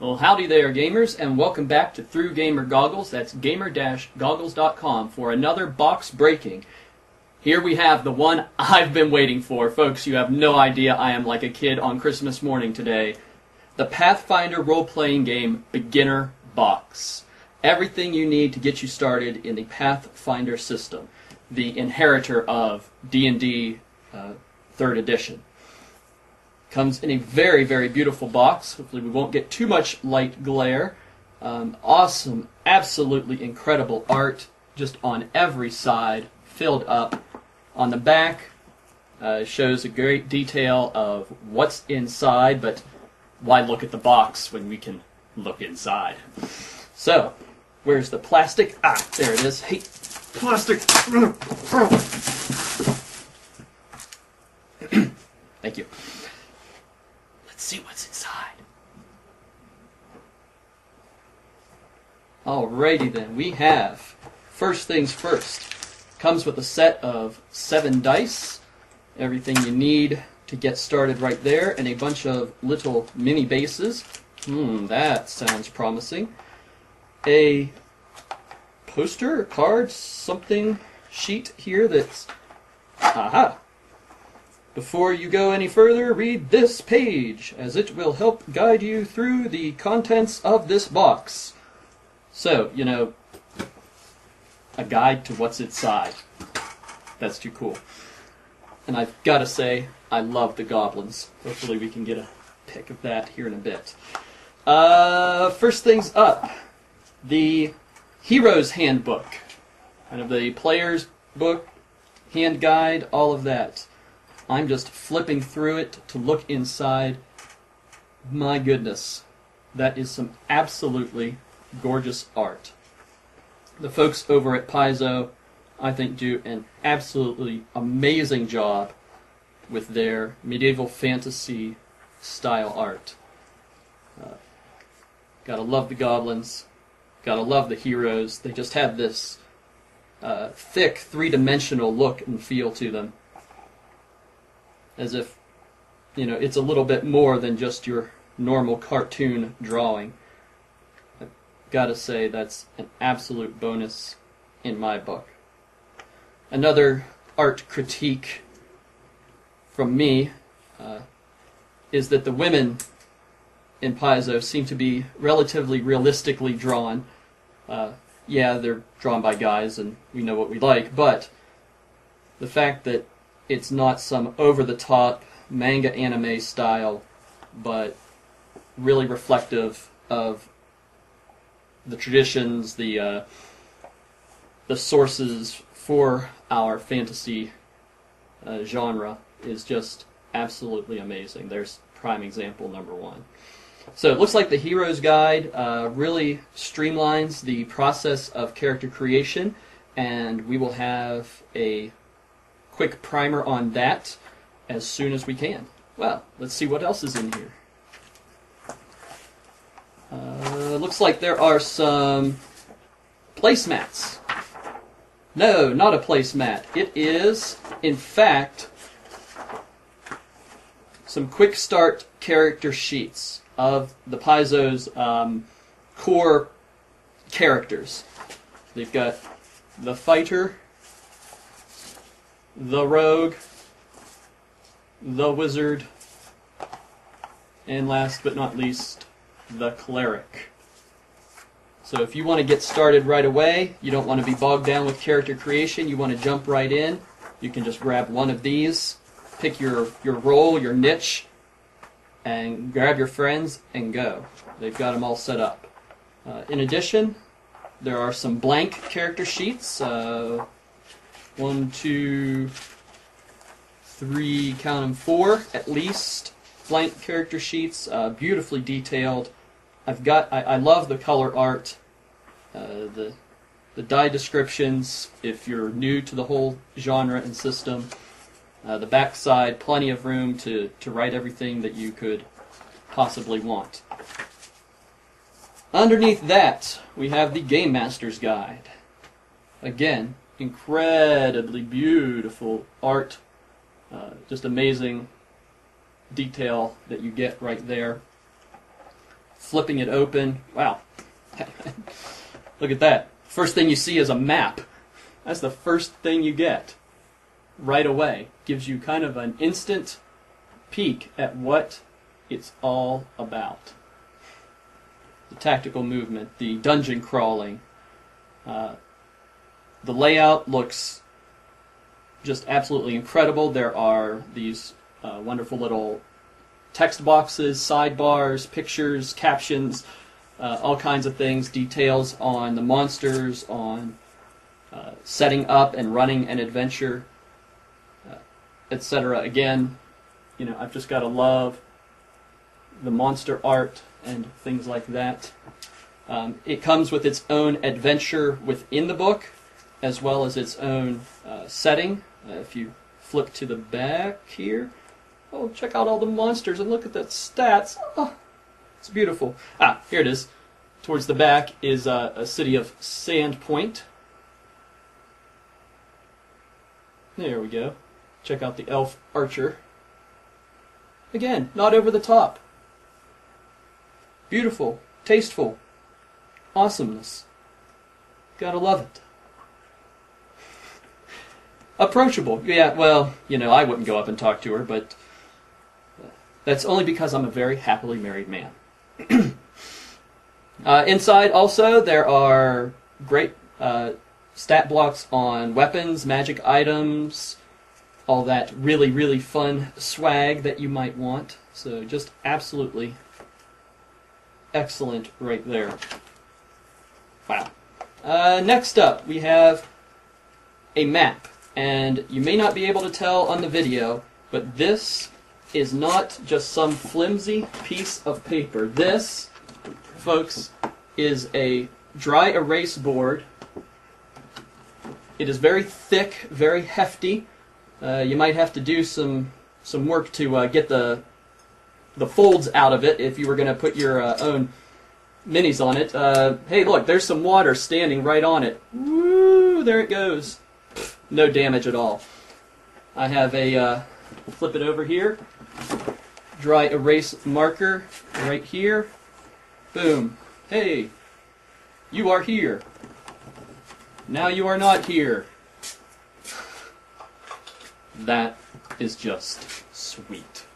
Well, howdy there, gamers, and welcome back to Through Gamer Goggles. That's gamer-goggles.com for another box breaking. Here we have the one I've been waiting for. Folks, you have no idea I am like a kid on Christmas morning today. The Pathfinder role-playing game Beginner Box. Everything you need to get you started in the Pathfinder system. The inheritor of D&D 3rd edition. Comes in a very, very beautiful box. Hopefully we won't get too much light glare. Awesome, absolutely incredible art just on every side, filled up. On the back, shows a great detail of what's inside, but why look at the box when we can look inside? So, where's the plastic? Ah, there it is. Hey, plastic! Thank you. Let's see what's inside. Alrighty then, we have, first things first, comes with a set of 7 dice, everything you need to get started right there, and a bunch of little mini bases. That sounds promising. A poster, a card, something, sheet here that's, aha! Before you go any further, read this page, as it will help guide you through the contents of this box. So, you know, a guide to what's inside. That's too cool. And I've got to say, I love the goblins. Hopefully we can get a pic of that here in a bit. First things up, the Hero's Handbook. Kind of the player's book, hand guide, all of that. I'm just flipping through it to look inside. My goodness, that is some absolutely gorgeous art. The folks over at Paizo, I think, do an absolutely amazing job with their medieval fantasy style art. Gotta love the goblins, gotta love the heroes. They just have this thick, three-dimensional look and feel to them. As if, you know, it's a little bit more than just your normal cartoon drawing. I've got to say, that's an absolute bonus in my book. Another art critique from me is that the women in Paizo seem to be relatively realistically drawn. Yeah, they're drawn by guys, and we know what we like, but the fact that it's not some over-the-top manga anime style, but really reflective of the traditions, the sources for our fantasy genre is just absolutely amazing. There's prime example number 1. So it looks like the Hero's Guide really streamlines the process of character creation, and we will have a quick primer on that as soon as we can. Well, let's see what else is in here. Looks like there are some placemats. No, not a placemat. It is, in fact, some quick start character sheets of the Paizo's core characters. They've got the fighter, the rogue, the wizard, and last but not least, the cleric. So if you want to get started right away, you don't want to be bogged down with character creation, you want to jump right in, you can just grab one of these, pick your role, your niche, and grab your friends and go. They've got them all set up. In addition, there are some blank character sheets. 1, 2, 3, count them, 4 at least blank character sheets, beautifully detailed. I love the color art, the die descriptions. If you're new to the whole genre and system, the back side, plenty of room to write everything that you could possibly want. Underneath that, we have the Game Master's Guide. Again, incredibly beautiful art, just amazing detail that you get right there. flipping it open. Wow. Look at that. First thing you see is a map. That's the first thing you get right away. Gives you kind of an instant peek at what it's all about. The tactical movement, the dungeon crawling. The layout looks just absolutely incredible. There are these wonderful little text boxes, sidebars, pictures, captions, all kinds of things, details on the monsters, on setting up and running an adventure, etc. Again, you know, I've just got to love the monster art and things like that. It comes with its own adventure within the book, as well as its own setting. If you flip to the back here, oh, check out all the monsters and look at the stats. Oh, it's beautiful. Ah, here it is. Towards the back is a city of Sandpoint. There we go. Check out the elf archer. Again, not over the top. Beautiful, tasteful, awesomeness. Gotta love it. Approachable. Yeah, well, you know, I wouldn't go up and talk to her, but that's only because I'm a very happily married man. Inside, also, there are great stat blocks on weapons, magic items, all that really, really fun swag that you might want. So just absolutely excellent right there. Wow. Next up, we have a map. And you may not be able to tell on the video, but this is not just some flimsy piece of paper. This, folks, is a dry erase board. It is very thick, very hefty. You might have to do some work to get the folds out of it if you were going to put your own minis on it. Hey, look, there's some water standing right on it. Woo, there it goes. No damage at all. I have a, flip it over here, dry erase marker right here. Boom. Hey, you are here. Now you are not here. That is just sweet.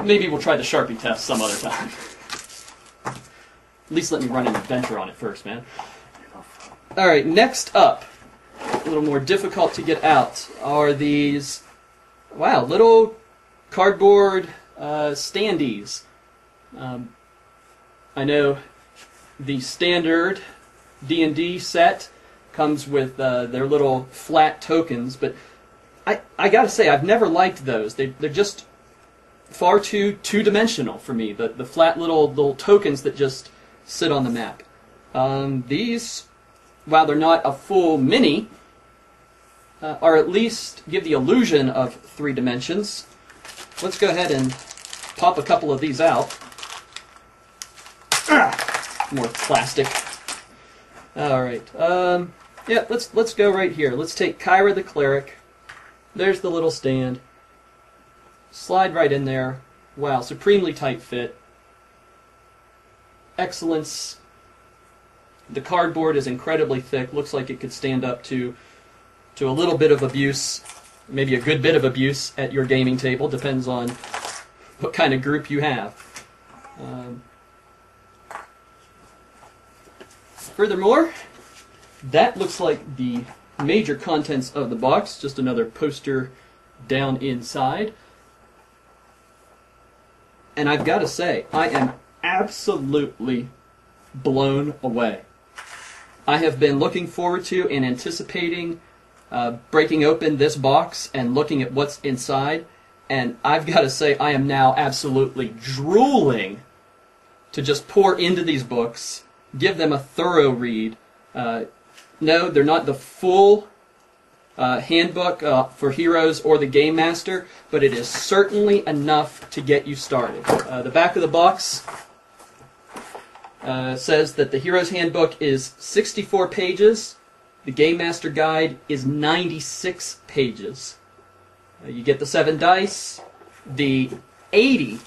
Maybe we'll try the Sharpie test some other time. At least let me run an adventure on it first, man. Alright, next up, a little more difficult to get out, are these, wow, little cardboard standees. I know the standard D&D set comes with their little flat tokens, but I gotta say, I've never liked those. They're just far too two-dimensional for me, the flat little tokens that just sit on the map. These, while they're not a full mini, or at least give the illusion of 3 dimensions. Let's go ahead and pop a couple of these out. More plastic. Alright, yeah, let's go right here. Let's take Kyra the Cleric. There's the little stand. Slide right in there. Wow, supremely tight fit. Excellence. The cardboard is incredibly thick. Looks like it could stand up to a little bit of abuse, maybe a good bit of abuse at your gaming table. Depends on what kind of group you have. Furthermore, that looks like the major contents of the box. Just another poster down inside. And I've got to say, I am absolutely blown away. I have been looking forward to and anticipating breaking open this box and looking at what's inside, and I've got to say I am now absolutely drooling to just pour into these books, give them a thorough read. No, they're not the full handbook for heroes or the Game Master, but it is certainly enough to get you started. The back of the box says that the Hero's Handbook is 64 pages. The Game Master Guide is 96 pages. You get the 7 dice, the 80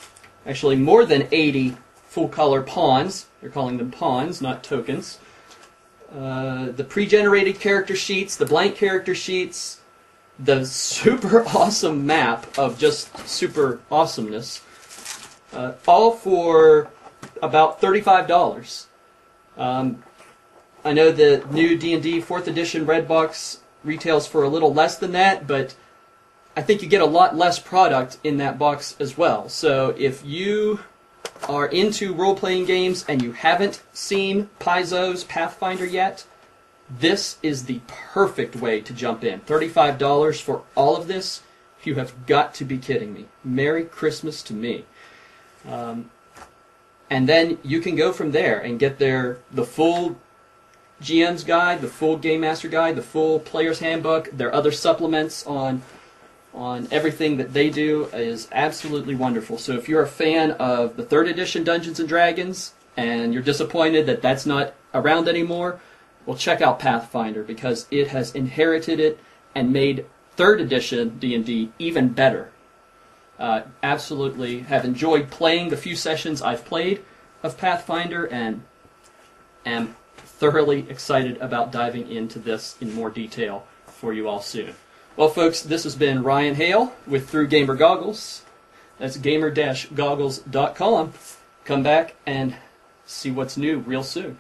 actually more than 80 full-color pawns. They're calling them pawns, not tokens. The pre-generated character sheets, the blank character sheets, the super awesome map of just super awesomeness, all for about $35. I know the new D&D 4th edition Red Box retails for a little less than that, but I think you get a lot less product in that box as well. So if you are into role-playing games and you haven't seen Paizo's Pathfinder yet, this is the perfect way to jump in. $35 for all of this? You have got to be kidding me. Merry Christmas to me. And then you can go from there and get the full GM's guide, the full Game Master guide, the full Player's Handbook. Their other supplements on everything that they do is absolutely wonderful. So if you're a fan of the 3rd edition Dungeons & Dragons and you're disappointed that that's not around anymore, well, check out Pathfinder, because it has inherited it and made 3rd edition D&D even better. Absolutely have enjoyed playing the few sessions I've played of Pathfinder and am thoroughly excited about diving into this in more detail for you all soon. Well, folks, this has been Ryan Hale with Through Gamer Goggles. That's gamer-goggles.com. Come back and see what's new real soon.